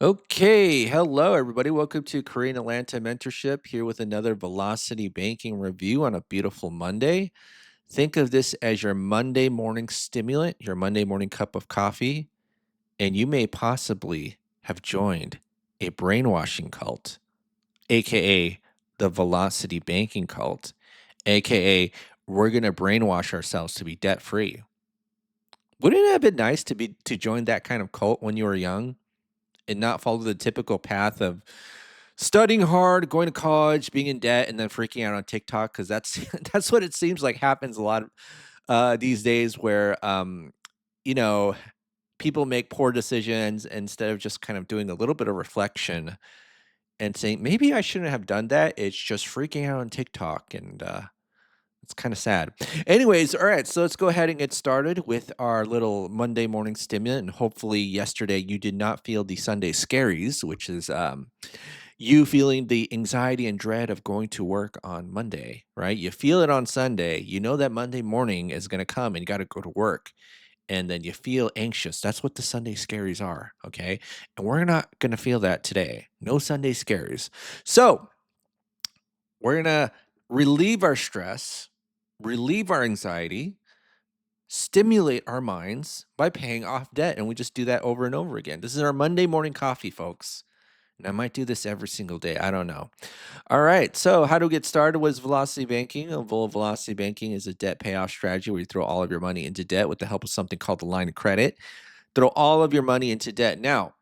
Okay, hello everybody. Welcome to Korean Atlanta Mentorship here with another Velocity Banking review on a beautiful Monday. Think of this as your Monday morning stimulant, your Monday morning cup of coffee, and you may possibly have joined a brainwashing cult, aka the Velocity Banking cult, aka we're going to brainwash ourselves to be debt free. Wouldn't it have been nice to join that kind of cult when you were young? And not follow the typical path of studying hard, going to college, being in debt, and then freaking out on TikTok because that's that's what it seems like happens a lot these days, where you know people make poor decisions instead of just kind of doing a little bit of reflection and saying maybe I shouldn't have done that. It's just freaking out on TikTok, and it's kind of sad. Anyways, all right, so let's go ahead and get started with our little Monday morning stimulant. And hopefully, yesterday you did not feel the Sunday scaries, which is you feeling the anxiety and dread of going to work on Monday, right? You feel it on Sunday. You know that Monday morning is going to come and you got to go to work. And then you feel anxious. That's what the Sunday scaries are. Okay. And we're not going to feel that today. No Sunday scaries. So we're going to relieve our stress, relieve our anxiety, stimulate our minds by paying off debt. And we just do that over and over again. This is our Monday morning coffee, folks. And I might do this every single day. I don't know. All right. So, how to get started was Velocity Banking. Velocity Banking is a debt payoff strategy where you throw all of your money into debt with the help of something called the line of credit. Throw all of your money into debt. Now,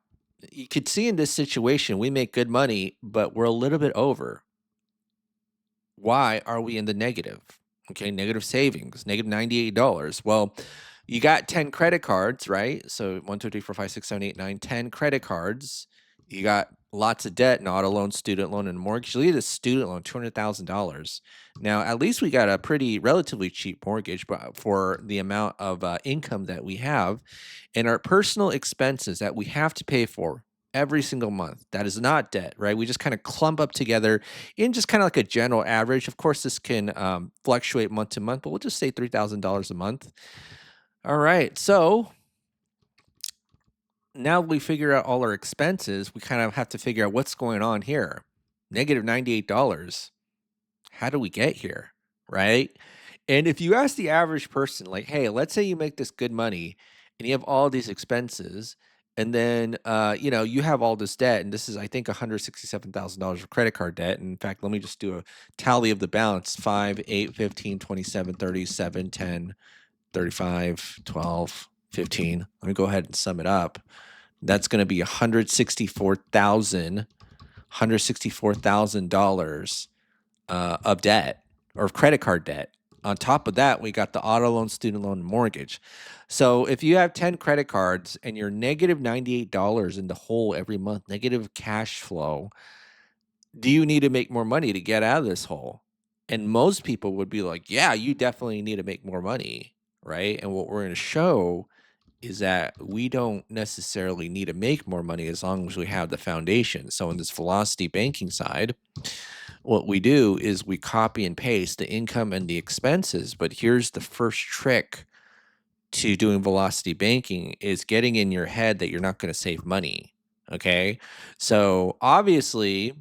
you could see in this situation, we make good money, but we're a little bit over. Why are we in the negative? Okay, negative savings, negative $98. Well, you got 10 credit cards, right? So 1, 2, 3, 4, 5, 6, 7, 8, 9, 10 credit cards. You got lots of debt and auto loan, student loan, and mortgage. You need a student loan, $200,000. Now, at least we got a pretty relatively cheap mortgage but for the amount of income that we have, and our personal expenses that we have to pay for every single month. That is not debt, right? We just kind of clump up together in just kind of like a general average. Of course, this can fluctuate month to month, but we'll just say $3,000 a month. All right. So now we figure out all our expenses. We kind of have to figure out what's going on here. Negative $98. How do we get here? Right. And if you ask the average person, like, hey, let's say you make this good money and you have all these expenses, and then you have all this debt, and this is, I think, $167,000 of credit card debt. And in fact, let me just do a tally of the balance: 5, 8, 15, 27, 37, 10, 35, 12, 15. Let me go ahead and sum it up. That's going to be $164,000 of debt or credit card debt. On top of that, we got the auto loan, student loan, and mortgage. So if you have 10 credit cards and you're negative $98 in the hole every month, negative cash flow, do you need to make more money to get out of this hole? And most people would be like, yeah, you definitely need to make more money, right? And what we're going to show is that we don't necessarily need to make more money as long as we have the foundation. So in this velocity banking side, what we do is we copy and paste the income and the expenses. But here's the first trick to doing velocity banking is getting in your head that you're not going to save money. Okay. So obviously,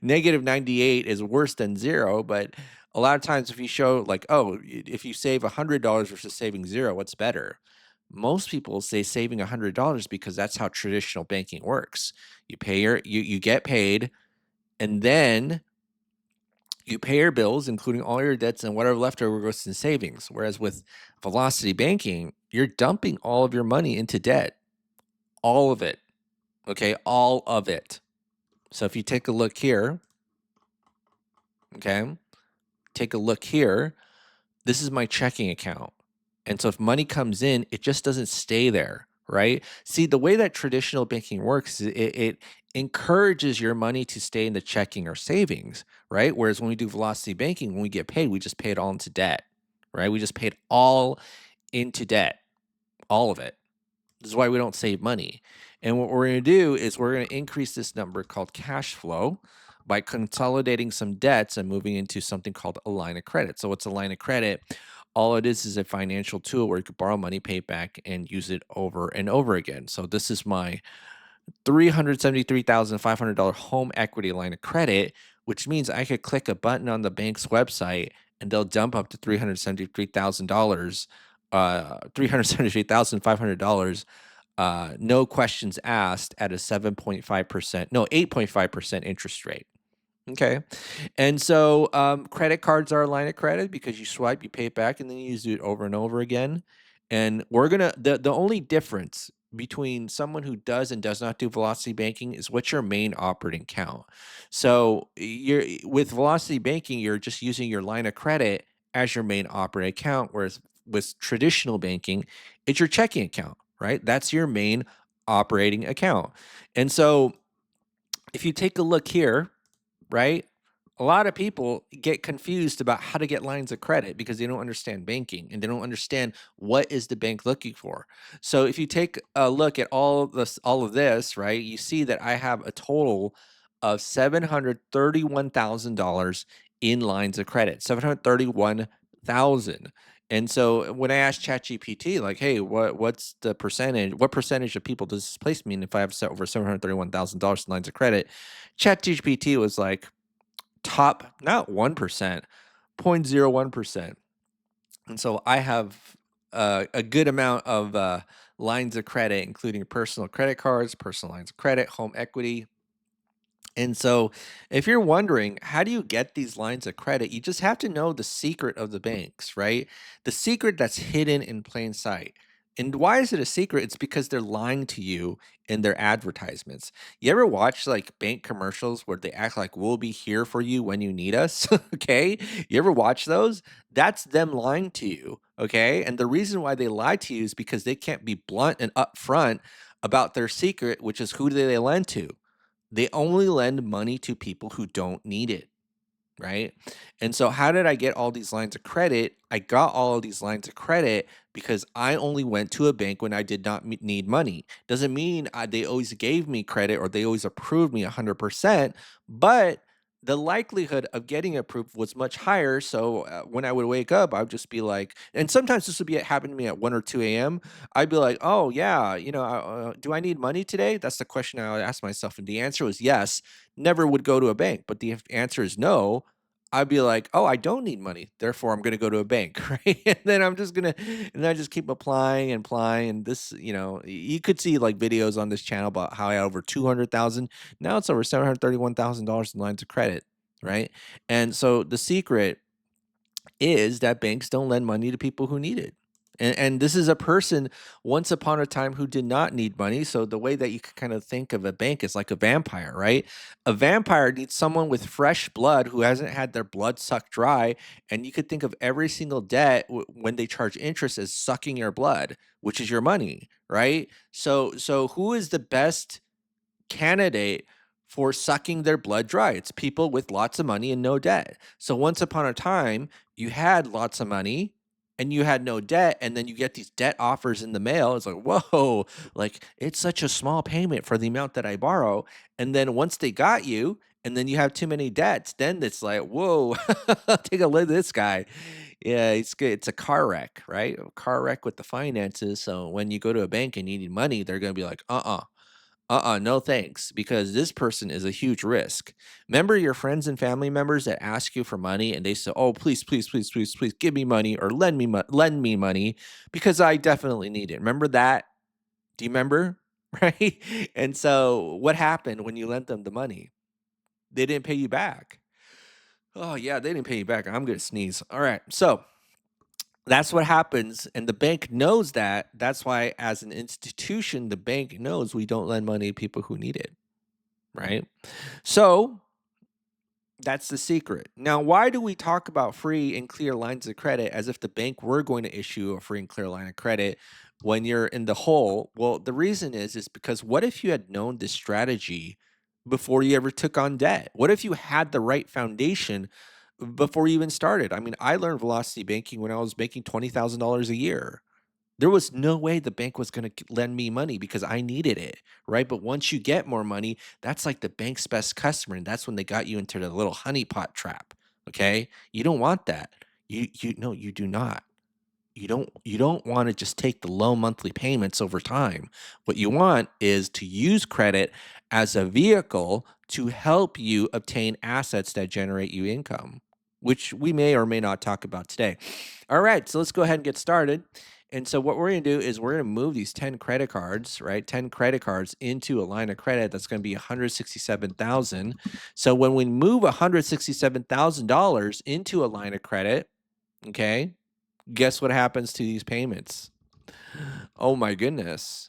negative 98 is worse than zero. But a lot of times, if you show, like, oh, if you save $100 versus saving zero, what's better? Most people say saving $100 because that's how traditional banking works. You get paid, and then you pay your bills, including all your debts, and whatever leftover goes in savings. Whereas with velocity banking, you're dumping all of your money into debt, all of it. Okay, all of it. So if you take a look here, okay, take a look here. This is my checking account. And so if money comes in, it just doesn't stay there, right? See, the way that traditional banking works is it encourages your money to stay in the checking or savings, right? Whereas when we do velocity banking, when we get paid, we just pay it all into debt, right? We just paid all into debt, all of it. This is why we don't save money. And what we're going to do is we're going to increase this number called cash flow by consolidating some debts and moving into something called a line of credit. So what's a line of credit? All it is a financial tool where you could borrow money, pay it back, and use it over and over again. So this is my $373,500 home equity line of credit, which means I could click a button on the bank's website and they'll dump up to $373,000, $373,500, no questions asked at a 7.5%, no, 8.5% interest rate. Okay. And so credit cards are a line of credit because you swipe, you pay it back, and then you do it over and over again. And the only difference between someone who does and does not do velocity banking is what's your main operating account. So you're with velocity banking, you're just using your line of credit as your main operating account, whereas with traditional banking, it's your checking account, right? That's your main operating account. And so if you take a look here, right? A lot of people get confused about how to get lines of credit because they don't understand banking and they don't understand what is the bank looking for. So if you take a look at all of this, right, you see that I have a total of $731,000 in lines of credit. 731,000. And so when I asked ChatGPT, like, hey, what's the percentage? What percentage of people does this place mean if I have over $731,000 in lines of credit? ChatGPT was like top, not 1%, 0.01%. And so I have a good amount of lines of credit, including personal credit cards, personal lines of credit, home equity. And so, if you're wondering, how do you get these lines of credit? You just have to know the secret of the banks, right? The secret that's hidden in plain sight. And why is it a secret? It's because they're lying to you in their advertisements. You ever watch like bank commercials where they act like we'll be here for you when you need us? Okay. You ever watch those? That's them lying to you. Okay. And the reason why they lie to you is because they can't be blunt and upfront about their secret, which is who do they lend to? They only lend money to people who don't need it, right? And so, how did I get all these lines of credit? I got all of these lines of credit because I only went to a bank when I did not need money. Doesn't mean they always gave me credit or they always approved me 100%, but the likelihood of getting approved was much higher. So when I would wake up, I would just be like, and sometimes this would be happening to me at 1 or 2 a.m. I'd be like, oh, yeah, do I need money today? That's the question I would ask myself. And the answer was yes. Never would go to a bank. But the answer is no. I'd be like, "Oh, I don't need money, therefore I'm gonna go to a bank," right? And then I just keep applying and applying, and this, you could see like videos on this channel about how I had over 200,000. Now it's over $731,000 in lines of credit, right? And so the secret is that banks don't lend money to people who need it. And this is a person once upon a time who did not need money. So the way that you could kind of think of a bank is like a vampire, right? A vampire needs someone with fresh blood who hasn't had their blood sucked dry. And you could think of every single debt when they charge interest as sucking your blood, which is your money, right? So who is the best candidate for sucking their blood dry? It's people with lots of money and no debt. So once upon a time, you had lots of money and you had no debt, and then you get these debt offers in the mail. It's like, whoa, like it's such a small payment for the amount that I borrow. And then once they got you, and then you have too many debts, then it's like, whoa, take a look at this guy. Yeah, it's good. It's a car wreck, right? A car wreck with the finances. So when you go to a bank and you need money, they're going to be like, no thanks, because this person is a huge risk. Remember your friends and family members that ask you for money and they say, "Oh, please, please, please, please, please give me money or lend me money because I definitely need it." Remember that? Do you remember? Right? And so what happened when you lent them the money? They didn't pay you back. Oh, yeah, they didn't pay you back. I'm going to sneeze. All right. So, that's what happens, and the bank knows that. That's why, as an institution, the bank knows we don't lend money to people who need it, right? So that's the secret. Now, why do we talk about free and clear lines of credit as if the bank were going to issue a free and clear line of credit when you're in the hole? Well, the reason is because what if you had known this strategy before you ever took on debt? What if you had the right foundation before you even started? I mean, I learned velocity banking when I was making $20,000 a year. There was no way the bank was gonna lend me money because I needed it, right? But once you get more money, that's like the bank's best customer, and that's when they got you into the little honeypot trap, okay? You don't want that. You no, you do not. You don't want to just take the low monthly payments over time. What you want is to use credit as a vehicle to help you obtain assets that generate you income, which we may or may not talk about today. All right, so let's go ahead and get started. And so what we're going to do is we're going to move these 10 credit cards, right? 10 credit cards into a line of credit that's going to be 167,000. So when we move $167,000 into a line of credit, okay, guess what happens to these payments? Oh my goodness.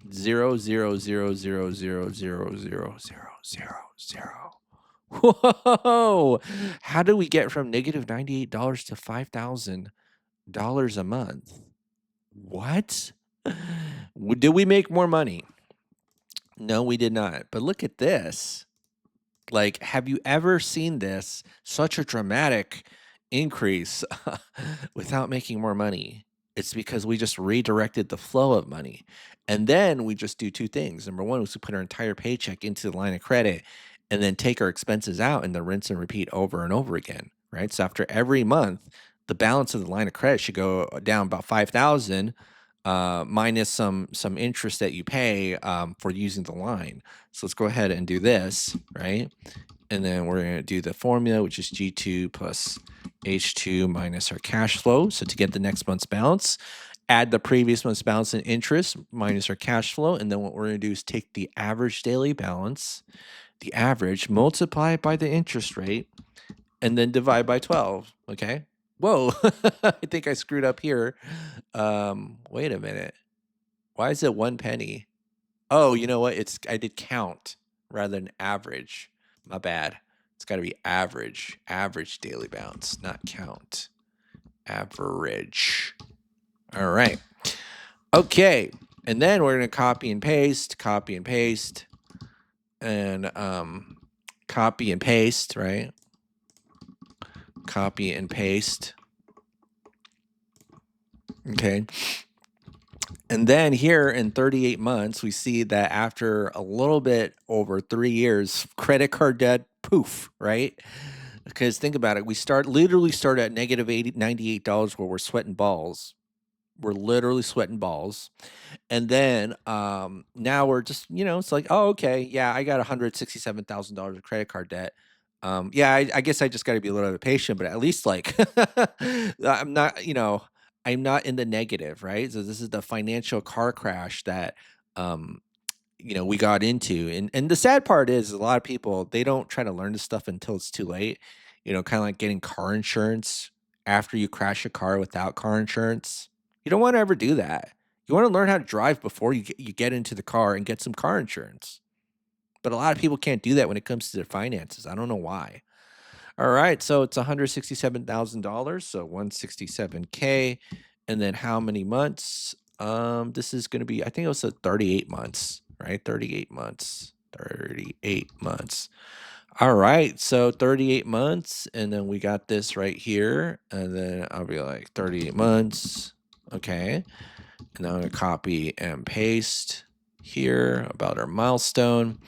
0.000000000. Whoa! How do we get from negative $98 to $5,000 a month? What? Did we make more money? No, we did not. But look at this. Like, have you ever seen this? Such a dramatic increase without making more money. It's because we just redirected the flow of money. And then we just do two things. Number one was to put our entire paycheck into the line of credit and then take our expenses out and then rinse and repeat over and over again. Right. So after every month, the balance of the line of credit should go down about 5,000 minus some interest that you pay for using the line. So let's go ahead and do this, right? And then we're going to do the formula, which is G2 plus H2 minus our cash flow. So to get the next month's balance, add the previous month's balance and interest minus our cash flow. And then what we're going to do is take the average daily balance, the average, multiply it by the interest rate, and then divide by 12. Okay. Whoa, I think I screwed up here. Wait a minute. Why is it 1 penny? Oh, you know what? I did count rather than average. My bad. It's got to be average daily balance, not count. Average. All right. Okay. And then we're going to copy and paste, and copy and paste, right? Copy and paste. Okay. And then here in 38 months, we see that after a little bit over 3 years, credit card debt, poof, right? Because think about it, we literally start at negative $98 where we're sweating balls. We're literally sweating balls. And then now we're just, it's like, oh, okay, yeah, I got $167,000 of credit card debt. Yeah, I guess I just got to be a little bit patient, but at least like I'm not, I'm not in the negative, right? So this is the financial car crash that we got into. And the sad part is a lot of people, they don't try to learn this stuff until it's too late. Kind of like getting car insurance after you crash a car without car insurance. You don't want to ever do that. You want to learn how to drive before you get into the car and get some car insurance. But a lot of people can't do that when it comes to their finances. I don't know why. All right, so it's $167,000, so 167K, and then how many months? This is going to be, I think it was 38 months, right? 38 months. 38 months. All right, so 38 months, and then we got this right here, and then I'll be like 38 months. Okay, and I'm going to copy and paste here about our milestone.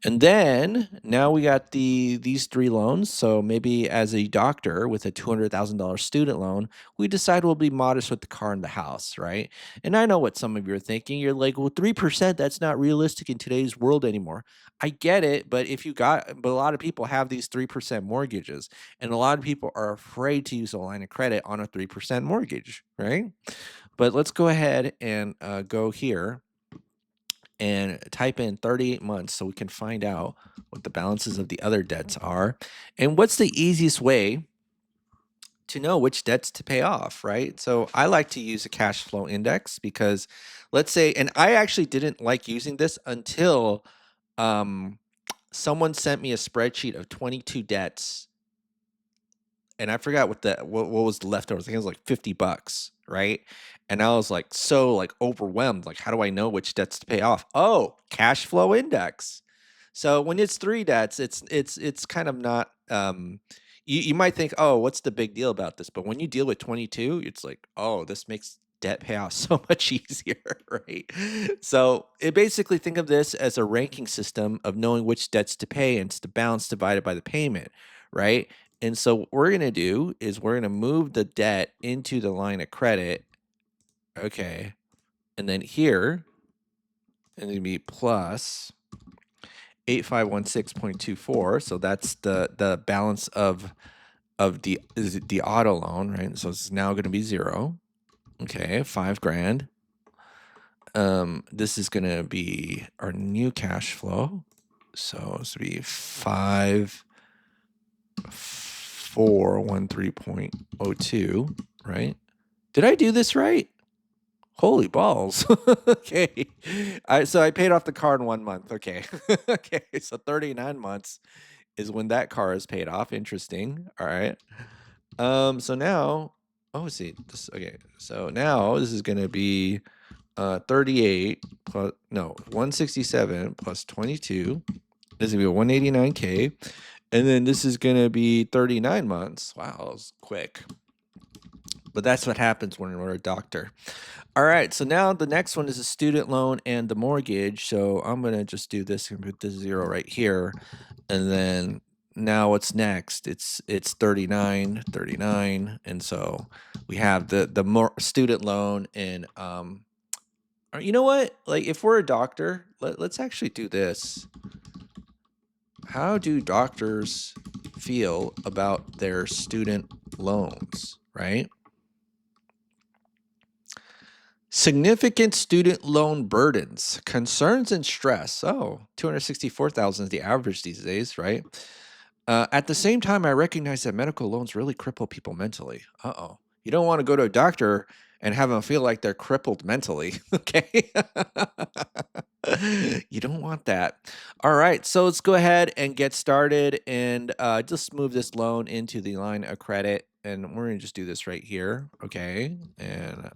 And then now we got these 3 loans. So maybe as a doctor with a $200,000 student loan, we decide we'll be modest with the car and the house, right? And I know what some of you are thinking. You're like, well, 3%, that's not realistic in today's world anymore. I get it, but but a lot of people have these 3% mortgages, and a lot of people are afraid to use a line of credit on a 3% mortgage, right? But let's go ahead and go here and type in 38 months so we can find out what the balances of the other debts are. And what's the easiest way to know which debts to pay off, right? So I like to use a cash flow index because let's say, and I actually didn't like using this until someone sent me a spreadsheet of 22 debts, and I forgot what was the leftovers. I think it was like $50, right? And I was like so like overwhelmed. Like, how do I know which debts to pay off? Oh, cash flow index. So when it's 3 debts, it's kind of not you might think, oh, what's the big deal about this? But when you deal with 22, it's like, oh, this makes debt payoff so much easier, right? So it basically, think of this as a ranking system of knowing which debts to pay, and it's the balance divided by the payment, right? And so what we're going to do is we're going to move the debt into the line of credit. Okay. And then here, it's going to be plus 8516.24. So that's the balance of the auto loan, right? So it's now going to be 0. Okay, $5,000. This is going to be our new cash flow. So it's going to be 5413.02, right? Did I do this right? Holy balls. Okay. So I paid off the car in 1 month. Okay. Okay. So 39 months is when that car is paid off. Interesting. All right. So now, see this. Okay. So now this is going to be 38 plus, no, 167 plus 22. This is going to be 189K. And then this is going to be 39 months. Wow, that was quick. But that's what happens when we're a doctor. All right, so now the next one is a student loan and the mortgage. So I'm going to just do this and put this 0 right here. And then now what's next? It's 39, and so we have the more student loan and you know what? Like if we're a doctor, let's actually do this. How do doctors feel about their student loans, right? Significant student loan burdens, concerns, and stress. Oh, 264,000 is the average these days, right? At the same time, I recognize that medical loans really cripple people mentally. Uh-oh. You don't want to go to a doctor and have them feel like they're crippled mentally, okay? You don't want that. All right, so let's go ahead and get started and just move this loan into the line of credit. And we're going to just do this right here, okay? And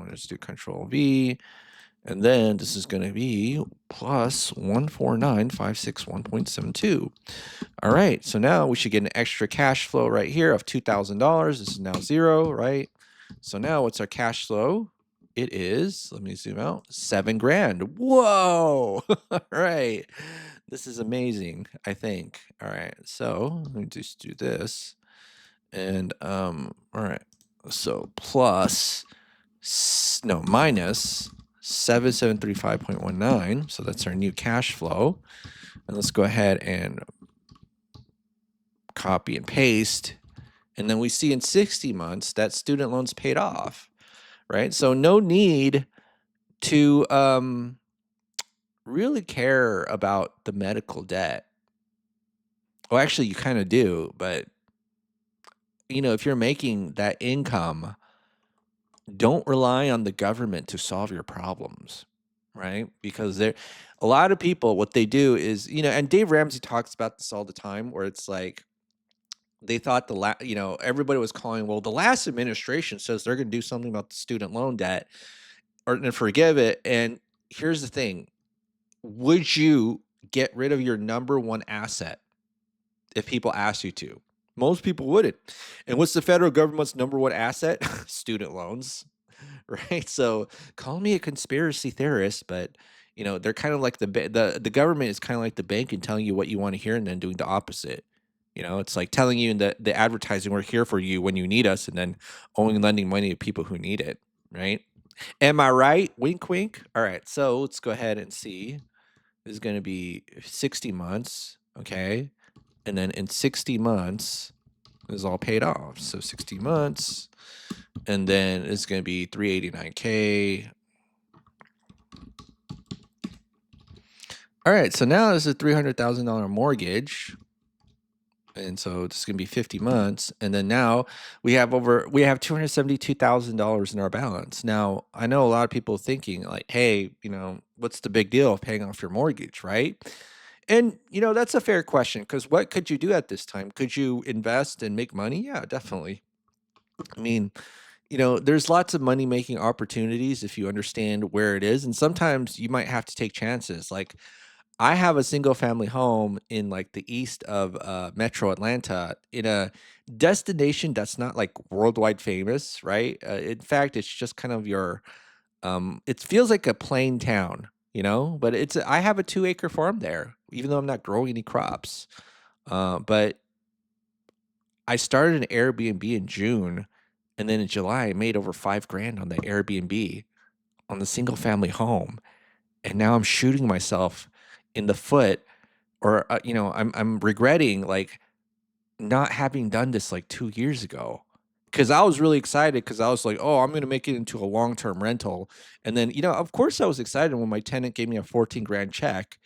let's do Control V. And then this is going to be plus 149,561.72. All right, so now we should get an extra cash flow right here of $2,000. This is now 0, right? So now what's our cash flow? It is, let me zoom out, $7,000. Whoa! All right, this is amazing, I think. All right, so let me just do this. And all right, so minus 7735.19. So that's our new cash flow. And let's go ahead and copy and paste. And then we see in 60 months that student loans paid off, right? So no need to really care about the medical debt. Well, actually, you kind of do, but if you're making that income, don't rely on the government to solve your problems, right? Because a lot of people, what they do is, and Dave Ramsey talks about this all the time, where it's like they thought everybody was calling, well, the last administration says they're going to do something about the student loan debt or to forgive it. And here's the thing: would you get rid of your number one asset if people asked you to? Most people wouldn't. And what's the federal government's number one asset? Student loans, right? So call me a conspiracy theorist, but they're kind of like the government is kind of like the bank and telling you what you want to hear and then doing the opposite. It's like telling you in the advertising, we're here for you when you need us, and then only lending money to people who need it, right? Am I right? Wink, wink. All right, so let's go ahead and see. This is going to be 60 months, okay? And then in 60 months, this is all paid off. So 60 months, and then it's going to be 389K. All right, so now this is a $300,000 mortgage. And so it's going to be 50 months. And then now we have $272,000 in our balance. Now, I know a lot of people thinking like, hey, what's the big deal of paying off your mortgage, right? And, that's a fair question, because what could you do at this time? Could you invest and make money? Yeah, definitely. I mean, there's lots of money making opportunities if you understand where it is. And sometimes you might have to take chances. Like, I have a single family home in like the east of Metro Atlanta in a destination that's not like worldwide famous, right? In fact, it's just kind of it feels like a plain town, but I have a 2-acre farm there, even though I'm not growing any crops. But I started an Airbnb in June, and then in July, I made over 5 grand on the Airbnb on the single family home. And now I'm shooting myself in the foot, or, I'm regretting like not having done this like 2 years ago. Cause I was really excited because I was like, oh, I'm going to make it into a long term rental. And then, of course I was excited when my tenant gave me a 14 grand check,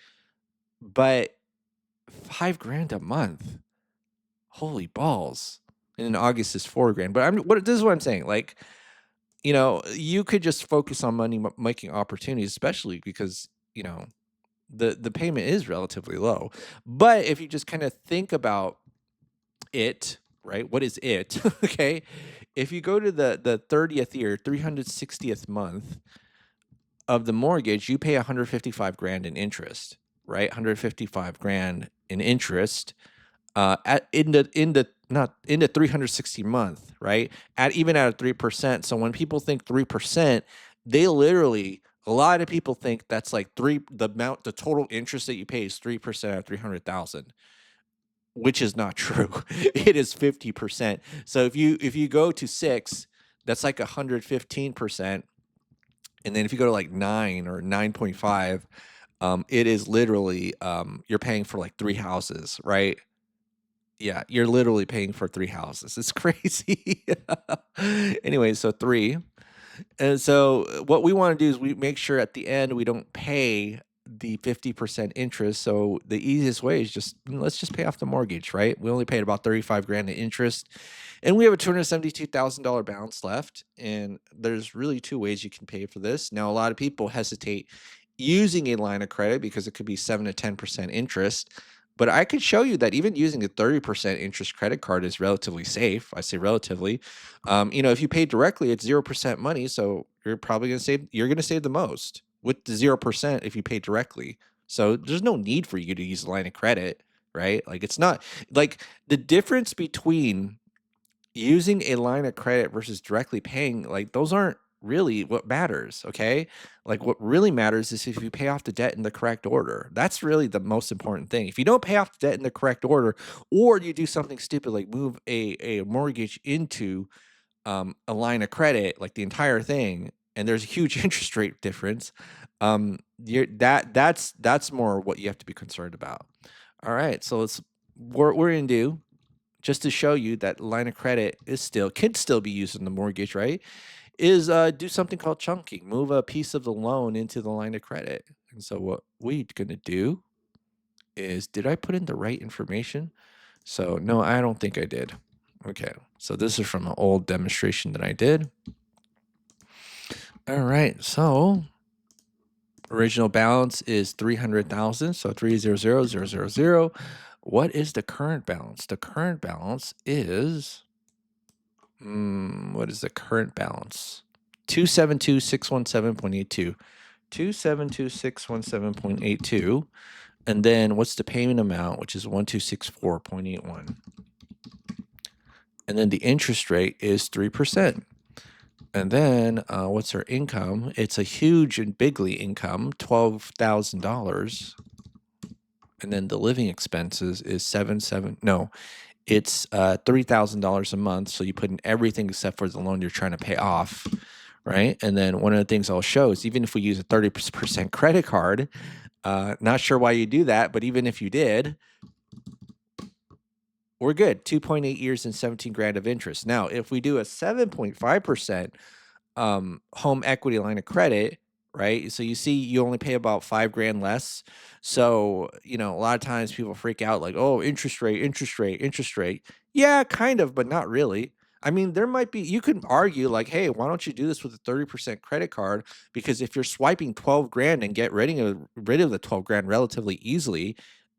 but 5 grand a month. Holy balls. And in August is 4 grand. But this is what I'm saying. Like, you could just focus on money making opportunities, especially because, the payment is relatively low. But if you just kind of think about it, right? What is it? Okay. If you go to the 30th year, 360th month of the mortgage, you pay 155 grand in interest, right? 155 grand in interest at in the not in the 360 month, right? At even at a 3%. So when people think 3%, they literally, a lot of people think that's like the total interest that you pay is 3% of 300,000, which is not true. It is 50%. So if you go to 6, that's like 115%. And then if you go to like 9 or 9.5, it is literally you're paying for like 3 houses, right? Yeah, you're literally paying for 3 houses. It's crazy. Anyway, so 3. And so what we want to do is we make sure at the end we don't pay the 50% interest. So the easiest way is let's just pay off the mortgage, right? We only paid about 35 grand in interest, and we have a $272,000 balance left. And there's really 2 ways you can pay for this. Now, a lot of people hesitate using a line of credit because it could be 7 to 10% interest. But I could show you that even using a 30% interest credit card is relatively safe. I say relatively. If you pay directly, it's 0% money, so you're probably going to save the most with the 0% if you pay directly. So there's no need for you to use a line of credit, right? Like, it's not like the difference between using a line of credit versus directly paying, like, those aren't really what matters, okay? Like, what really matters is if you pay off the debt in the correct order. That's really the most important thing. If you don't pay off the debt in the correct order, or you do something stupid like move a mortgage into a line of credit, like the entire thing, and there's a huge interest rate difference, that's more what you have to be concerned about. All right, so we're gonna do, just to show you that line of credit can still be used in the mortgage, right? Is do something called chunking. Move a piece of the loan into the line of credit. And so what we're gonna do is, did I put in the right information? So no, I don't think I did. Okay, so this is from an old demonstration that I did. All right, so original balance is 300,000, so 300,000. What is the current balance? The current balance is what is the current balance? 272,617.82. 272,617.82. And then what's the payment amount, which is 1,264.81. And then the interest rate is 3%. And then what's our income? It's a huge and bigly income, $12,000. And then the living expenses is it's $3,000 a month. So you put in everything except for the loan you're trying to pay off, right? And then one of the things I'll show is, even if we use a 30% credit card, not sure why you do that, but even if you did, we're good. 2.8 years and 17 grand of interest. Now, if we do a 7.5% home equity line of credit, right? So you see, you only pay about 5 grand less. So, a lot of times people freak out like, oh, interest rate, interest rate, interest rate. Yeah, kind of, but not really. I mean, you could argue like, hey, why don't you do this with a 30% credit card? Because if you're swiping 12 grand and get rid of the 12 grand relatively easily,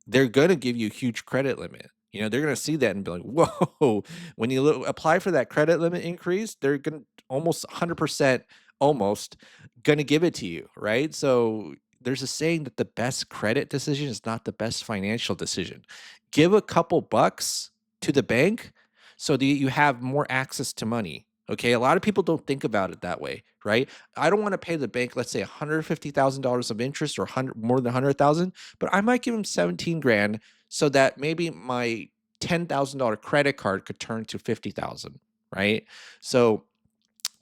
they're going to give you a huge credit limit. They're going to see that and be like, whoa, when you apply for that credit limit increase, they're going to almost 100% almost going to give it to you, right? So there's a saying that the best credit decision is not the best financial decision. Give a couple bucks to the bank so that you have more access to money. Okay, a lot of people don't think about it that way, right? I don't want to pay the bank, let's say $150,000 of interest, or more than 100,000, but I might give them 17 grand so that maybe my $10,000 credit card could turn to 50,000, right? So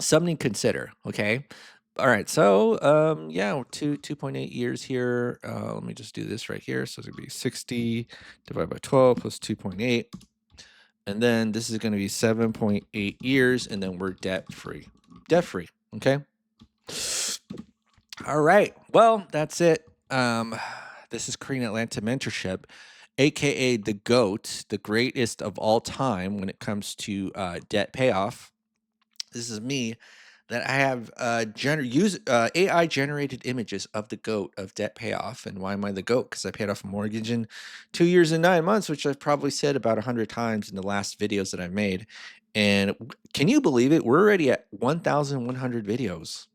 something to consider. Okay. All right. So yeah, 2.8 years here. Let me just do this right here. So it's gonna be 60 divided by 12 plus 2.8. And then this is gonna be 7.8 years, and then we're debt free. Debt free. Okay. All right. Well, that's it. This is Korean Atlanta Mentorship, aka the GOAT, the greatest of all time when it comes to debt payoff. This is me that I have use AI generated images of the GOAT of debt payoff. And why am I the GOAT? Because I paid off a mortgage in 2 years and 9 months, which I've probably said about 100 times in the last videos that I've made. And can you believe it? We're already at 1,100 videos.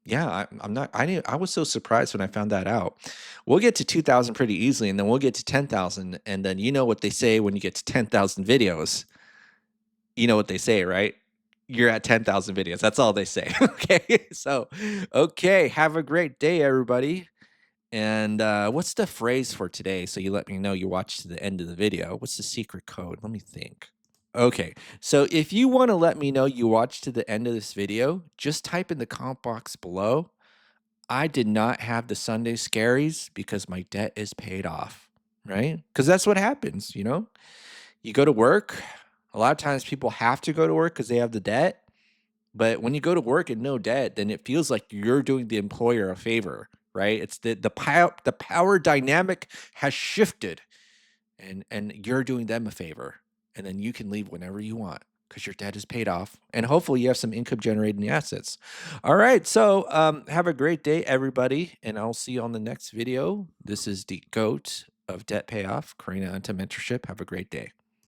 Yeah, I'm not. I was so surprised when I found that out. We'll get to 2,000 pretty easily, and then we'll get to 10,000, and then you know what they say when you get to 10,000 videos. You know what they say, right? You're at 10,000 videos. That's all they say. Okay. So, okay. Have a great day, everybody. And what's the phrase for today? So you let me know you watched to the end of the video. What's the secret code? Let me think. Okay. So if you want to let me know you watched to the end of this video, just type in the comment box below. I did not have the Sunday scaries because my debt is paid off, right? Because that's what happens, you know? You go to work. A lot of times people have to go to work because they have the debt. But when you go to work and no debt, then it feels like you're doing the employer a favor, right? It's the power dynamic has shifted, and you're doing them a favor, and then you can leave whenever you want because your debt is paid off, and hopefully you have some income generating assets. All right, so have a great day, everybody, and I'll see you on the next video. This is the GOAT of debt payoff, Karina Anta Mentorship. Have a great day.